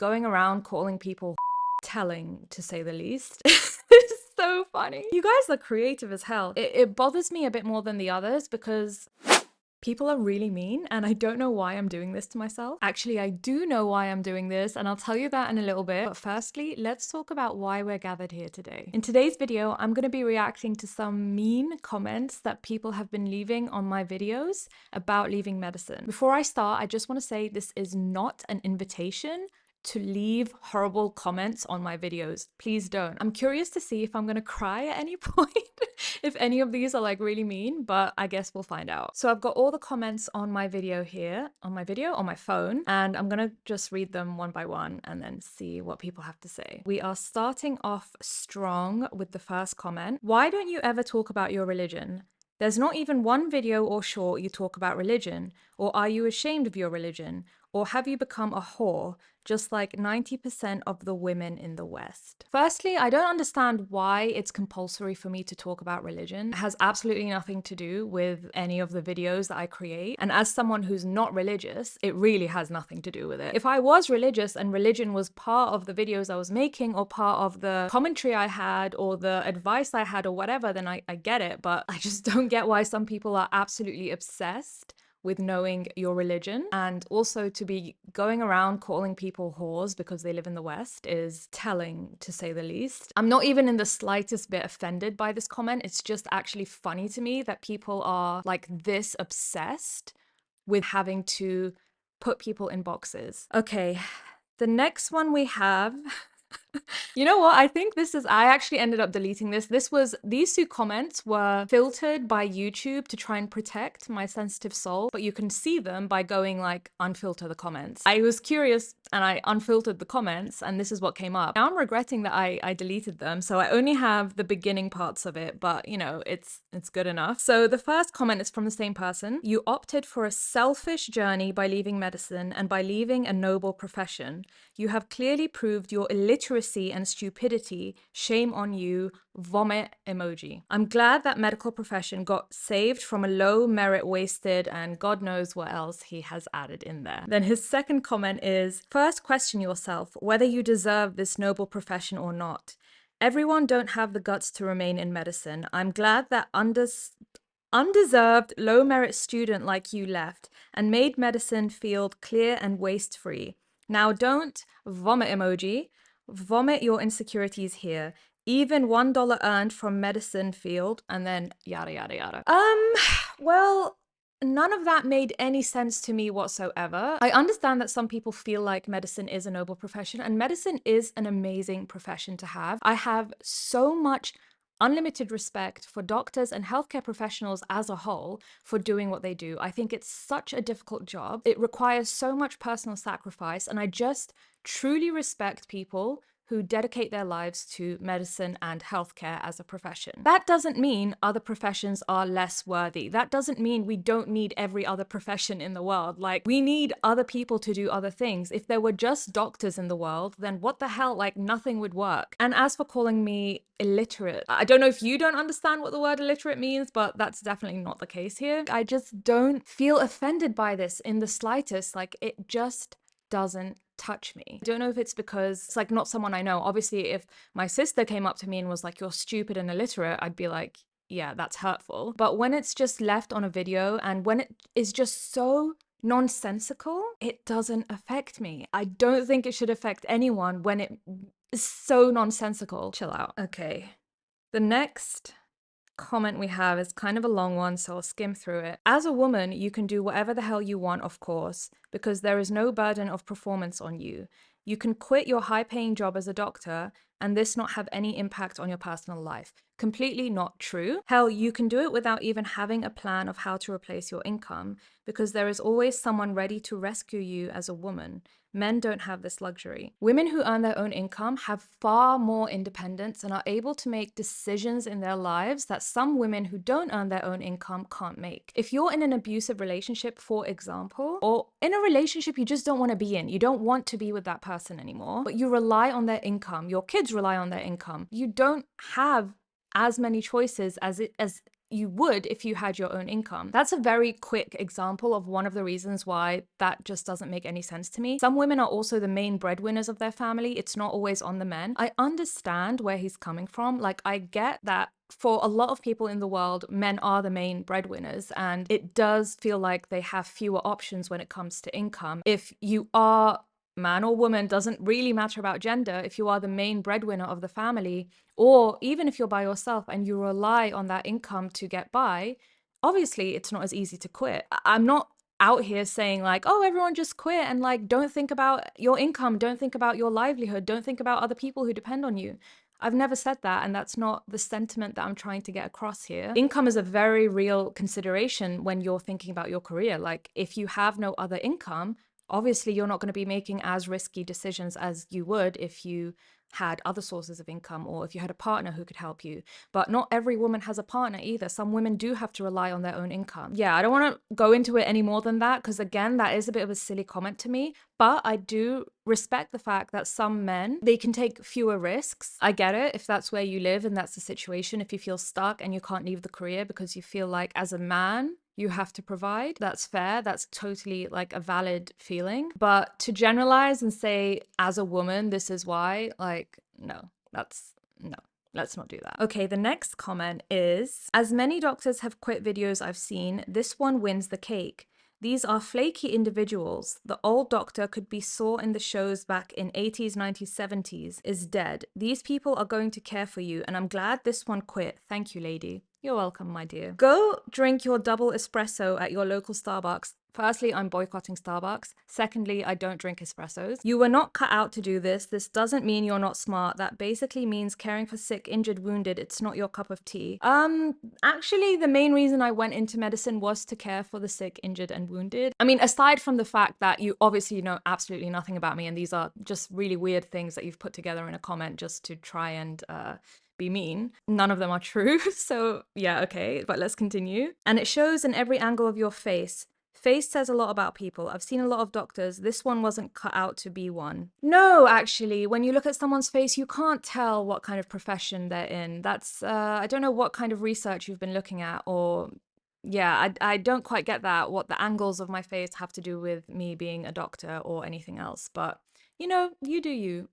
going around calling people telling, to say the least. It's so funny. You guys are creative as hell. It bothers me a bit more than the others because people are really mean and I don't know why I'm doing this to myself. Actually, I do know why I'm doing this and I'll tell you that in a little bit. But firstly, let's talk about why we're gathered here today. In today's video, I'm going to be reacting to some mean comments that people have been leaving on my videos about leaving medicine. Before I start, I just want to say this is not an invitation to leave horrible comments on my videos. Please don't. I'm curious to see if I'm gonna cry at any point, if any of these are like really mean, but I guess we'll find out. So I've got all the comments on my video here, on my phone, and I'm gonna just read them one by one and then see what people have to say. We are starting off strong with the first comment. Why don't you ever talk about your religion? There's not even one video or short you talk about religion. Or are you ashamed of your religion? Or have you become a whore, just like 90% of the women in the West? Firstly, I don't understand why it's compulsory for me to talk about religion. It has absolutely nothing to do with any of the videos that I create. And as someone who's not religious, it really has nothing to do with it. If I was religious and religion was part of the videos I was making or part of the commentary I had or the advice I had or whatever, then I get it. But I just don't get why some people are absolutely obsessed with knowing your religion. And also to be going around calling people whores because they live in the West is telling, to say the least. I'm not even in the slightest bit offended by this comment. It's just actually funny to me that people are like this obsessed with having to put people in boxes. Okay, the next one we have you know what? I think I actually ended up deleting this. These two comments were filtered by YouTube to try and protect my sensitive soul, but you can see them by going like unfilter the comments. I was curious and I unfiltered the comments and this is what came up. Now I'm regretting that I deleted them. So I only have the beginning parts of it, but you know, it's good enough. So the first comment is from the same person. You opted for a selfish journey by leaving medicine and by leaving a noble profession. You have clearly proved your illiteracy and stupidity. Shame on you. Vomit emoji. I'm glad that medical profession got saved from a low merit wasted and God knows what else he has added in there. Then his second comment is, first question yourself whether you deserve this noble profession or not. Everyone don't have the guts to remain in medicine. I'm glad that undeserved low merit student like you left and made medicine field clear and waste free. Now don't vomit emoji. Vomit your insecurities here. Even $1 earned from medicine field, and then yada yada yada. Well, none of that made any sense to me whatsoever. I understand that some people feel like medicine is a noble profession, and medicine is an amazing profession to have. I have so much unlimited respect for doctors and healthcare professionals as a whole for doing what they do. I think it's such a difficult job. It requires so much personal sacrifice, and I just truly respect people who dedicate their lives to medicine and healthcare as a profession. That doesn't mean other professions are less worthy. That doesn't mean we don't need every other profession in the world. Like, we need other people to do other things. If there were just doctors in the world, then what the hell, like nothing would work. And as for calling me illiterate, I don't know if you don't understand what the word illiterate means, but that's definitely not the case here. I just don't feel offended by this in the slightest. Like, it just doesn't touch me. I don't know if it's because it's like not someone I know. Obviously, if my sister came up to me and was like, you're stupid and illiterate, I'd be like, yeah, that's hurtful. But when it's just left on a video and when it is just so nonsensical, it doesn't affect me. I don't think it should affect anyone when it is so nonsensical. Chill out. Okay. The next comment we have is kind of a long one, so I'll skim through it. As a woman, you can do whatever the hell you want, of course, because there is no burden of performance on you. You can quit your high-paying job as a doctor and this not have any impact on your personal life. Completely not true. Hell, you can do it without even having a plan of how to replace your income, because there is always someone ready to rescue you as a woman. Men don't have this luxury. Women who earn their own income have far more independence and are able to make decisions in their lives that some women who don't earn their own income can't make. If you're in an abusive relationship, for example, or in a relationship you just don't want to be in, you don't want to be with that person anymore, but you rely on their income, your kids rely on their income, you don't have as many choices as you would if you had your own income. That's a very quick example of one of the reasons why that just doesn't make any sense to me. Some women are also the main breadwinners of their family. It's not always on the men. I understand where he's coming from. Like, I get that for a lot of people in the world, men are the main breadwinners, and it does feel like they have fewer options when it comes to income. If you are man or woman, doesn't really matter about gender, if you are the main breadwinner of the family, or even if you're by yourself and you rely on that income to get by, obviously it's not as easy to quit. I'm not out here saying like, oh, everyone just quit and like, don't think about your income, don't think about your livelihood, don't think about other people who depend on you. I've never said that, and that's not the sentiment that I'm trying to get across here. Income is a very real consideration when you're thinking about your career. Like, if you have no other income, obviously you're not going to be making as risky decisions as you would if you had other sources of income or if you had a partner who could help you. But not every woman has a partner either. Some women do have to rely on their own income. Yeah, I don't want to go into it any more than that because, again, that is a bit of a silly comment to me. But I do respect the fact that some men, they can take fewer risks. I get it if that's where you live and that's the situation. If you feel stuck and you can't leave the career because you feel like as a man, you have to provide. That's fair. That's totally like a valid feeling. But to generalize and say, as a woman, this is why, like, no, no. Let's not do that. Okay, the next comment is, as many doctors have quit videos I've seen, this one wins the cake. These are flaky individuals. The old doctor could be saw in the shows back in 80s, 90s, 70s is dead. These people are going to care for you, and I'm glad this one quit. Thank you, lady. You're welcome, my dear. Go drink your double espresso at your local Starbucks. Firstly, I'm boycotting Starbucks. Secondly, I don't drink espressos. You were not cut out to do this. This doesn't mean you're not smart. That basically means caring for sick, injured, wounded. It's not your cup of tea. Actually, the main reason I went into medicine was to care for the sick, injured, and wounded. I mean, aside from the fact that you obviously know absolutely nothing about me, and these are just really weird things that you've put together in a comment just to try and be mean. None of them are true. So yeah, okay, but let's continue. And it shows in every angle of your face. Face says a lot about people. I've seen a lot of doctors. This one wasn't cut out to be one. No, actually, when you look at someone's face, you can't tell what kind of profession they're in. That's, I don't know what kind of research you've been looking at, or yeah, I don't quite get that, what the angles of my face have to do with me being a doctor or anything else. But you know, you do you.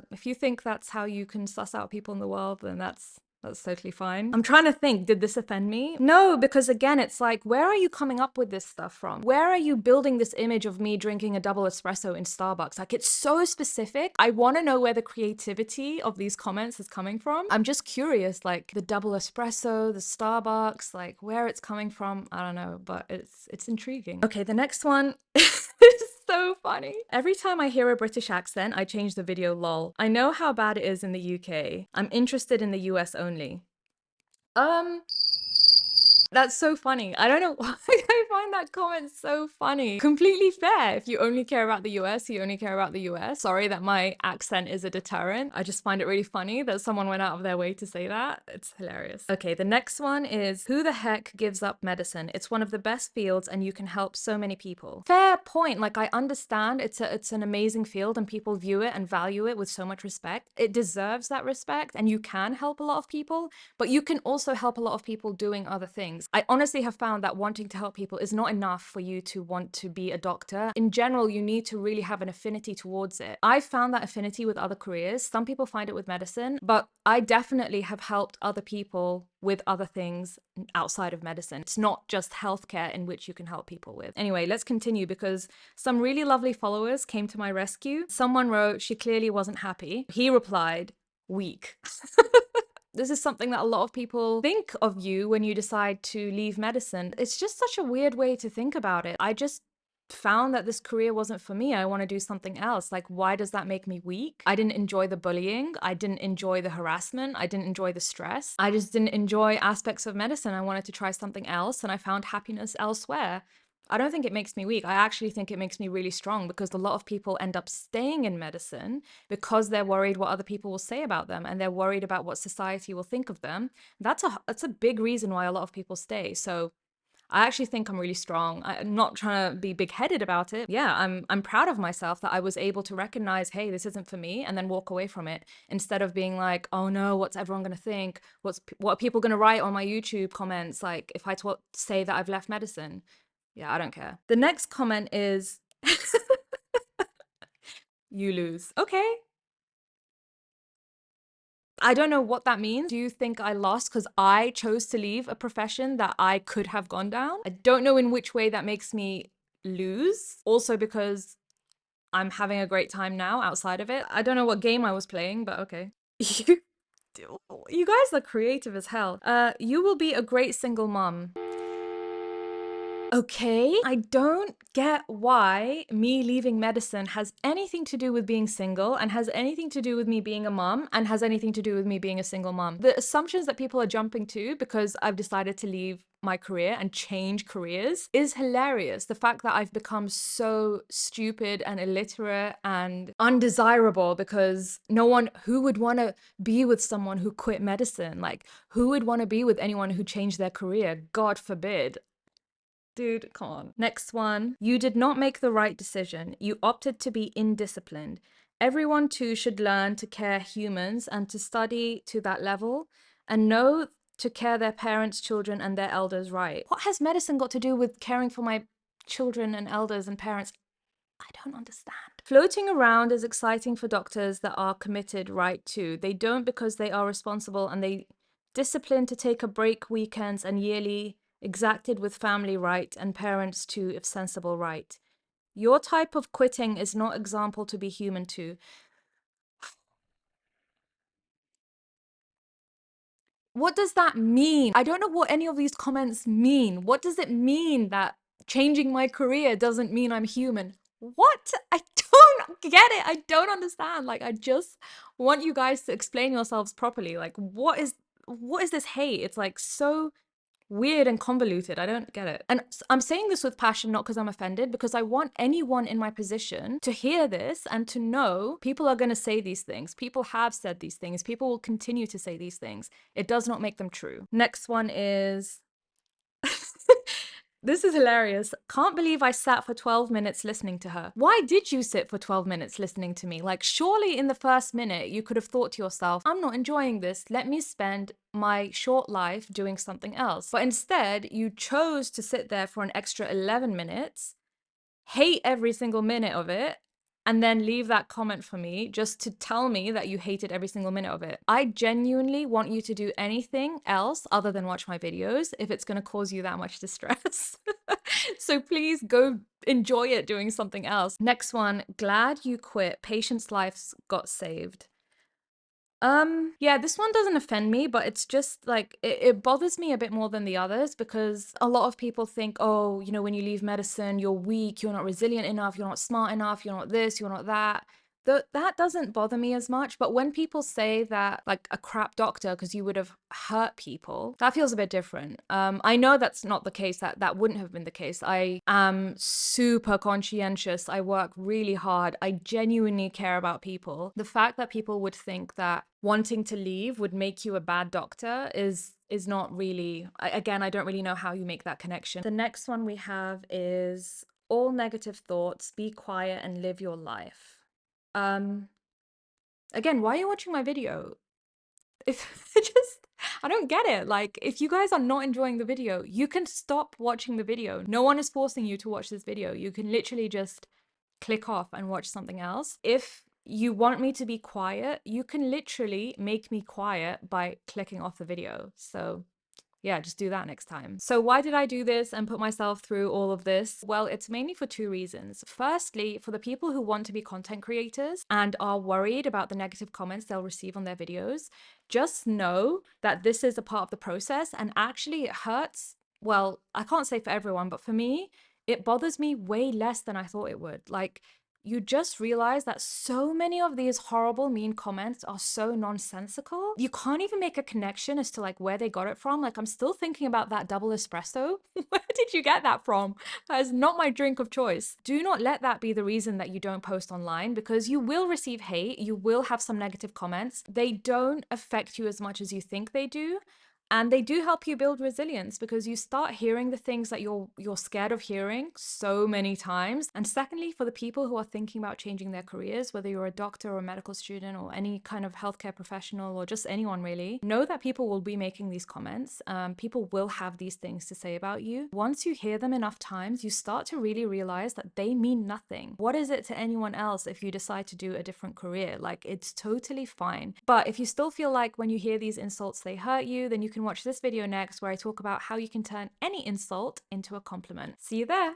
If you think that's how you can suss out people in the world, then that's totally fine. I'm trying to think, did this offend me? No, because again, it's like, where are you coming up with this stuff from? Where are you building this image of me drinking a double espresso in Starbucks? Like, it's so specific. I want to know where the creativity of these comments is coming from. I'm just curious, like the double espresso, the Starbucks, like where it's coming from. I don't know, but it's intriguing. Okay, the next one is so funny. Every time I hear a British accent, I change the video lol. I know how bad it is in the UK. I'm interested in the US only. That's so funny. I don't know why I find that comment so funny. Completely fair. If you only care about the US, you only care about the US. Sorry that my accent is a deterrent. I just find it really funny that someone went out of their way to say that. It's hilarious. Okay, the next one is, who the heck gives up medicine? It's one of the best fields and you can help so many people. Fair point. Like, I understand it's an amazing field and people view it and value it with so much respect. It deserves that respect and you can help a lot of people, but you can also help a lot of people doing other things. I honestly have found that wanting to help people is not enough for you to want to be a doctor. In general, you need to really have an affinity towards it. I've found that affinity with other careers. Some people find it with medicine, but I definitely have helped other people with other things outside of medicine. It's not just healthcare in which you can help people with. Anyway, let's continue because some really lovely followers came to my rescue. Someone wrote, she clearly wasn't happy. He replied, weak. This is something that a lot of people think of you when you decide to leave medicine. It's just such a weird way to think about it. I just found that this career wasn't for me. I want to do something else. Like, why does that make me weak? I didn't enjoy the bullying. I didn't enjoy the harassment. I didn't enjoy the stress. I just didn't enjoy aspects of medicine. I wanted to try something else and I found happiness elsewhere. I don't think it makes me weak. I actually think it makes me really strong because a lot of people end up staying in medicine because they're worried what other people will say about them and they're worried about what society will think of them. That's a big reason why a lot of people stay. So I actually think I'm really strong. I'm not trying to be big-headed about it. Yeah, I'm proud of myself that I was able to recognize, hey, this isn't for me, and then walk away from it instead of being like, oh no, what's everyone gonna think? What are people gonna write on my YouTube comments? Like if I say that I've left medicine. Yeah, I don't care. The next comment is, you lose. Okay. I don't know what that means. Do you think I lost because I chose to leave a profession that I could have gone down? I don't know in which way that makes me lose. Also because I'm having a great time now outside of it. I don't know what game I was playing, but okay. You guys are creative as hell. You will be a great single mom. Okay, I don't get why me leaving medicine has anything to do with being single and has anything to do with me being a mom and has anything to do with me being a single mom. The assumptions that people are jumping to because I've decided to leave my career and change careers is hilarious. The fact that I've become so stupid and illiterate and undesirable because who would want to be with someone who quit medicine? Like, who would want to be with anyone who changed their career? God forbid. Dude, come on. Next one. You did not make the right decision. You opted to be indisciplined. Everyone too should learn to care humans and to study to that level and know to care their parents, children, and their elders right. What has medicine got to do with caring for my children and elders and parents? I don't understand. Floating around is exciting for doctors that are committed, right, too. They don't because they are responsible and they discipline to take a break weekends and yearly exacted with family right and parents too if sensible right. Your type of quitting is not example to be human to. What does that mean? I don't know what any of these comments mean. What does it mean that changing my career doesn't mean I'm human? What? I don't get it. I don't understand. Like, I just want you guys to explain yourselves properly. Like, what is this hate? It's like so weird and convoluted. I don't get it. And I'm saying this with passion, not because I'm offended, because I want anyone in my position to hear this and to know people are going to say these things. People have said these things. People will continue to say these things. It does not make them true. Next one is this is hilarious. Can't believe I sat for 12 minutes listening to her. Why did you sit for 12 minutes listening to me? Like, surely in the first minute, you could have thought to yourself, I'm not enjoying this. Let me spend my short life doing something else. But instead, you chose to sit there for an extra 11 minutes, hate every single minute of it, and then leave that comment for me just to tell me that you hated every single minute of it. I genuinely want you to do anything else other than watch my videos if it's going to cause you that much distress. So please go enjoy it doing something else. Next one, glad you quit. Patients' lives got saved. Yeah, this one doesn't offend me, but it's just like it bothers me a bit more than the others because a lot of people think, oh, you know, when you leave medicine, you're weak, you're not resilient enough, you're not smart enough, you're not this, you're not that. That doesn't bother me as much, but when people say that, like a crap doctor because you would have hurt people, that feels a bit different. I know that's not the case. That wouldn't have been the case. I am super conscientious. I work really hard. I genuinely care about people. The fact that people would think that wanting to leave would make you a bad doctor is not really. Again, I don't really know how you make that connection. The next one we have is all negative thoughts. Be quiet and live your life. Again, why are you watching my video? If I don't get it. Like, if you guys are not enjoying the video, you can stop watching the video. No one is forcing you to watch this video. You can literally just click off and watch something else. If you want me to be quiet, you can literally make me quiet by clicking off the video. So yeah, just do that next time. So why did I do this and put myself through all of this? Well, it's mainly for two reasons. Firstly, for the people who want to be content creators and are worried about the negative comments they'll receive on their videos, just know that this is a part of the process and actually it hurts. Well, I can't say for everyone, but for me, it bothers me way less than I thought it would. Like, you just realize that so many of these horrible, mean comments are so nonsensical. You can't even make a connection as to like where they got it from. Like, I'm still thinking about that double espresso. Where did you get that from? That is not my drink of choice. Do not let that be the reason that you don't post online because you will receive hate. You will have some negative comments. They don't affect you as much as you think they do. And they do help you build resilience because you start hearing the things that you're scared of hearing so many times. And secondly, for the people who are thinking about changing their careers, whether you're a doctor or a medical student or any kind of healthcare professional or just anyone really, know that people will be making these comments. People will have these things to say about you. Once you hear them enough times, you start to really realize that they mean nothing. What is it to anyone else if you decide to do a different career? Like, it's totally fine. But if you still feel like when you hear these insults they hurt you, then you can watch this video next where I talk about how you can turn any insult into a compliment. See you there.